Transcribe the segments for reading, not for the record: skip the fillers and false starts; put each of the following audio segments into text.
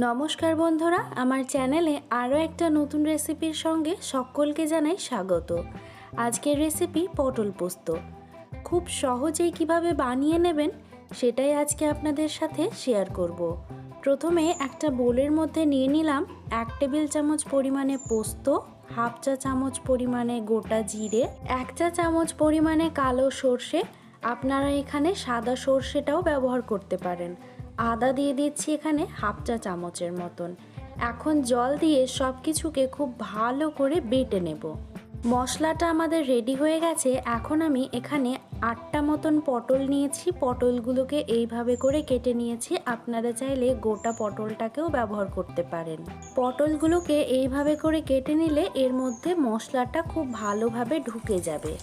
নমস্কার বন্ধুরা, আমার চ্যানেলে আরও একটা নতুন রেসিপির সঙ্গে সকলকে জানাই স্বাগত। আজকের রেসিপি পটল পোস্ত। খুব সহজেই কিভাবে বানিয়ে নেবেন সেটাই আজকে আপনাদের সাথে শেয়ার করব। প্রথমে একটা বোলের মধ্যে নিয়ে নিলাম 1 টেবিল চামচ পরিমাণে পোস্ত, হাফ চা চামচ পরিমাণে গোটা জিরে, 1 চা চামচ পরিমাণে কালো সর্ষে, আপনারা এখানে সাদা সর্ষেটাও ব্যবহার করতে পারেন। আদা দিয়ে দিচ্ছি এখানে হাফ চা চামচের মতন। এখন জল দিয়ে সব কিছুকে খুব ভালো করে বেটে নেব। মশলাটা আমাদের রেডি হয়ে গেছে। এখন আমি এখানে 8টা মতন পটল নিয়েছি। পটলগুলোকে এইভাবে করে কেটে নিয়েছি। আপনারা চাইলে গোটা পটলটাকেও ব্যবহার করতে পারেন। পটলগুলোকে এইভাবে করে কেটে নিলে এর মধ্যে মশলাটা খুব ভালোভাবে ঢুকে যাবে।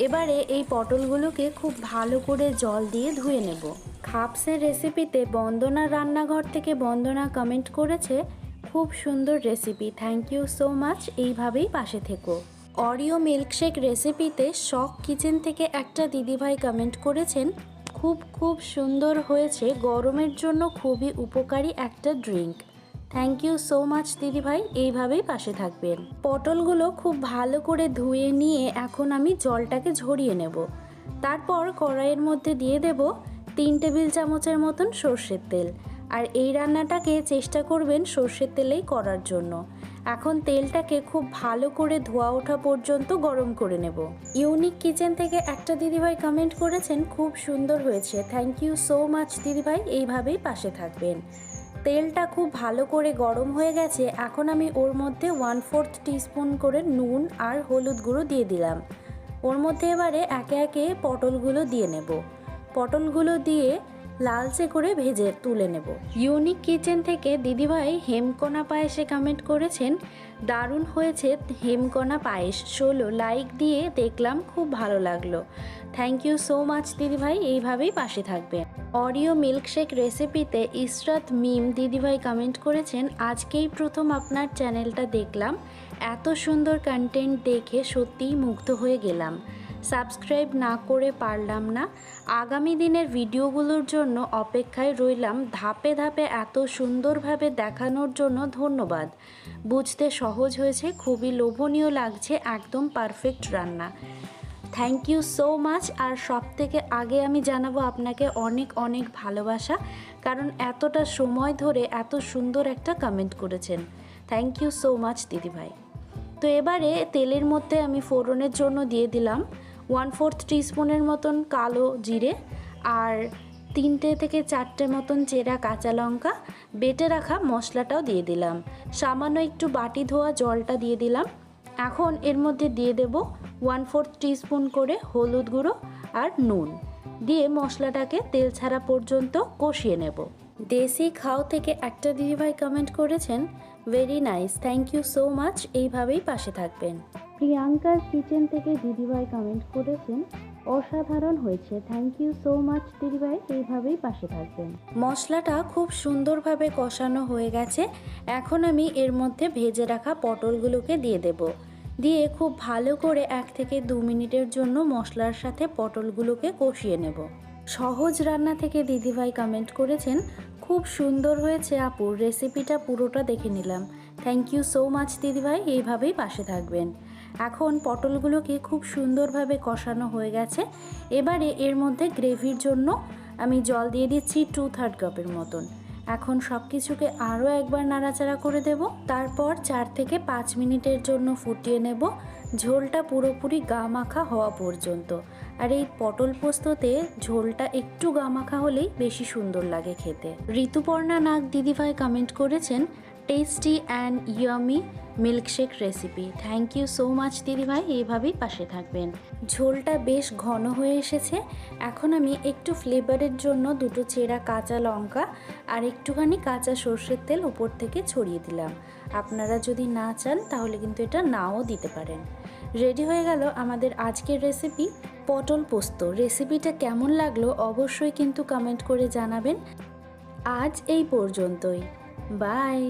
এবারে এই পটলগুলোকে খুব ভালো করে জল দিয়ে ধুয়ে নেব। খাপসের রেসিপিতে বন্দনার রান্নাঘর থেকে বন্দনা কমেন্ট করেছে, খুব সুন্দর recipe, thank you so much, এইভাবেই পাশে থেকো। অরিও মিল্কশেক রেসিপিতে শখ কিচেন থেকে একটা দিদিভাই কমেন্ট করেছেন, খুব সুন্দর হয়েছে, গরমের জন্য খুবই উপকারী একটা drink. Thank you so much দিদিভাই, এইভাবেই পাশে থাকবেন। পটলগুলো খুব ভালো করে ধুয়ে নিয়ে এখন আমি জলটাকে ঝরিয়ে নেব। তারপর কড়াইয়ের মধ্যে দিয়ে দেব 3 টেবিল চামচের মতন সর্ষের তেল। আর এই রান্নাটাকে চেষ্টা করবেন সর্ষের তেলেই করার জন্য। এখন তেলটাকে খুব ভালো করে ধোয়া ওঠা পর্যন্ত গরম করে নেব। ইউনিক কিচেন থেকে একটা দিদিভাই কমেন্ট করেছেন, খুব সুন্দর হয়েছে, থ্যাংক ইউ সো মাচ দিদিভাই, এইভাবেই পাশে থাকবেন। তেলটা খুব ভালো করে গরম হয়ে গেছে। এখন আমি ওর মধ্যে 1/4 টিস্পুন করে নুন আর হলুদ গুঁড়ো দিয়ে দিলাম। ওর মধ্যে এবারে একে একে পটলগুলো দিয়ে নেব। পটলগুলো দিয়ে লালচে করে ভেজে তুলে নেব। ইউনিক কিচেন থেকে দিদিভাই হেমকোনা পায়েসে কমেন্ট করেছেন, দারুণ হয়েছে হেমকোনা পায়েস, 16 লাইক দিয়ে দেখলাম, খুব ভালো লাগলো। থ্যাংক ইউ সো মাচ দিদিভাই, এইভাবেই পাশে থাকবেন। অরিও মিল্কশেক রেসিপিতে ইসরাত মিম দিদিভাই কমেন্ট করেছেন, আজকেই প্রথম আপনার চ্যানেলটা দেখলাম, এত সুন্দর কন্টেন্ট দেখে সত্যিই মুগ্ধ হয়ে গেলাম, সাবস্ক্রাইব না করে পারলাম না, আগামী দিনের ভিডিওগুলোর জন্য অপেক্ষায় রইলাম, ধাপে ধাপে এত সুন্দরভাবে দেখানোর জন্য ধন্যবাদ, বুঝতে সহজ হয়েছে, খুবই লোভনীয় লাগছে, একদম পারফেক্ট রান্না। Thank you so much. আর সব থেকে আগে আমি জানাবো আপনাকে অনেক অনেক ভালোবাসা, কারণ এতটা সময় ধরে এত সুন্দর একটা কমেন্ট করেছেন। থ্যাংক ইউ সো মাচ দিদিভাই। তো এবারে তেলের মধ্যে আমি ফোড়নের জন্য দিয়ে দিলাম 1/4 টিস্পুনের মতন কালো জিরে আর 3টে থেকে 4টে মতন চেরা কাঁচা লঙ্কা, বেটে রাখা মশলাটাও দিয়ে দিলাম, সামান্য একটু বাটি ধোয়া জলটা দিয়ে দিলাম। এখন এর মধ্যে দিয়ে দেব 1/4 টিস্পুন করে হলুদ গুঁড়ো আর নুন দিয়ে মশলাটাকে তেল ছাড়া পর্যন্ত কষিয়ে নেব। দেশি খাও থেকে একটা দিদিভাই কমেন্ট করেছেন, very nice, thank you so much, এইভাবেই পাশে থাকবেন। প্রিয়াঙ্কার কিচেন থেকে দিদিভাই কমেন্ট করেছেন, অসাধারণ হয়েছে, থ্যাংক ইউ সো মাচ দিদিভাই, এইভাবেই পাশে থাকবেন। মশলাটা খুব সুন্দরভাবে কষানো হয়ে গেছে। এখন আমি এর মধ্যে ভেজে রাখা পটলগুলোকে দিয়ে দেব। দিয়ে খুব ভালো করে 1 থেকে 2 মিনিটের জন্য মশলার সাথে পটলগুলোকে কষিয়ে নেব। সহজ রান্না থেকে দিদিভাই কমেন্ট করেছেন, খুব সুন্দর হয়েছে আপু, রেসিপিটা পুরোটা দেখে নিলাম, থ্যাংক ইউ সো মাচ দিদিভাই, এইভাবেই পাশে থাকবেন। এখন পটলগুলোকে খুব সুন্দরভাবে কষানো হয়ে গেছে। এবারে এর মধ্যে গ্রেভির জন্য আমি জল দিয়ে দিচ্ছি 2/3 কাপের মতন। এখন সব কিছুকে আরও একবার নাড়াচাড়া করে দেব। তারপর 4 থেকে 5 মিনিটের জন্য ফুটিয়ে নেব, ঝোলটা পুরোপুরি গা মাখা হওয়া পর্যন্ত। আর এই পটল পোস্ততে ঝোলটা একটু গা মাখা হলেই বেশি সুন্দর লাগে খেতে। ঋতুপর্ণা নাগ দিদিভাই কমেন্ট করেছেন, tasty and yummy milkshake recipe, thank you so much দিদিভাই, এইভাবেই পাশে থাকবেন। ঝোলটা বেশ ঘন হয়ে এসেছে। এখন আমি একটু ফ্লেভারের জন্য 2টো চেরা কাঁচা লঙ্কা আর একটুখানি কাঁচা সর্ষের তেল উপর থেকে ছড়িয়ে দিলাম। আপনারা যদি না চান তাহলে কিন্তু এটা নাও দিতে পারেন। রেডি হয়ে গেল আমাদের আজকের রেসিপি পটল পোস্ত। রেসিপিটা কেমন লাগলো অবশ্যই কিন্তু কমেন্ট করে জানাবেন। আজ এই পর্যন্তই, বাই।